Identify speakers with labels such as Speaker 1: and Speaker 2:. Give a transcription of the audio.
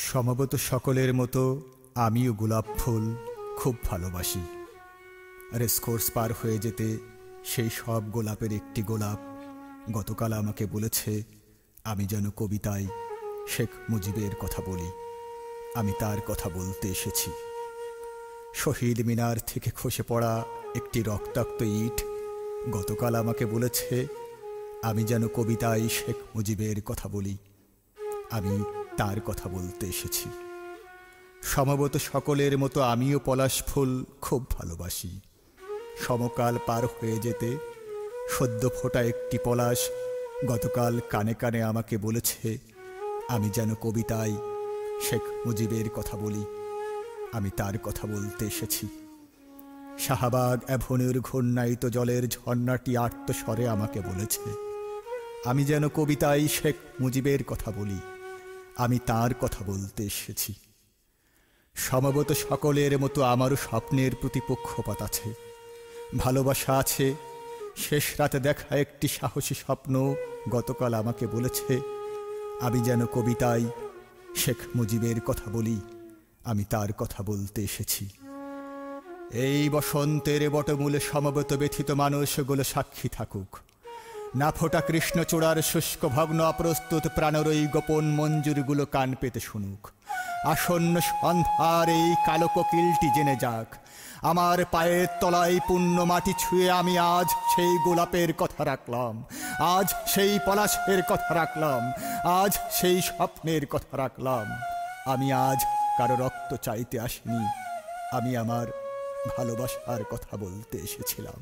Speaker 1: সমবেত সকলের মতো আমিও গোলাপ ফুল খুব ভালোবাসি। রেসকোর্স পার হয়ে যেতে সেই সব গোলাপের একটি গোলাপ গতকাল আমাকে বলেছে আমি যেন কবিতায় শেখ মুজিবের কথা বলি। আমি তার কথা বলতে এসেছি। শহীদ মিনার থেকে খসে পড়া একটি রক্তাক্ত ইট গতকাল আমাকে বলেছে আমি যেন কবিতায় শেখ মুজিবের কথা বলি। আমি তার কথা বলতে এসেছি। সমবেত সকলের মতো আমিও পলাশ ফুল খুব ভালোবাসি। সমকাল পার হয়ে যেতে সদ্য ফোটা একটি পলাশ গতকাল কানে কানে আমাকে বলেছে আমি যেন কবিতায় শেখ মুজিবের কথা বলি। আমি তার কথা বলতে এসেছি। শাহবাগ অ্যাভেনিউর ঘূর্ণায়িত জলের ঝর্ণাটি আর্তস্বরে আমাকে বলেছে আমি যেন কবিতায় শেখ মুজিবের কথা বলি। আমি তার কথা বলতে এসেছি। সমবেত সকলের মতো আমারও স্বপ্নের প্রতি পক্ষপাত আছে, ভালোবাসা আছে। শেষ রাতে দেখা একটি সাহসী স্বপ্ন গতকাল আমাকে বলেছে আমি যেন কবিতায় শেখ মুজিবের কথা বলি। আমি তার কথা বলতে এসেছি। এই বসন্তের বটমূলে সমবেত ব্যথিত মানুষগুলো সাক্ষী থাকুক। না ফোটা কৃষ্ণচূড়ার শুষ্ক ভগ্ন অপ্রস্তুত প্রাণরই গোপন মঞ্জুরগুলো কান পেতে শুনুক। আসন্ন সন্ধ্যার এই কালো কোকিলটি জেনে যাক আমার পায়ের তলায় পুণ্য মাটি ছুঁয়ে আমি আজ সেই গোলাপের কথা রাখলাম, আজ সেই পলাশের কথা রাখলাম, আজ সেই স্বপ্নের কথা রাখলাম। আমি আজ কারো রক্ত চাইতে আসিনি, আমি আমার ভালোবাসার কথা বলতে এসেছিলাম।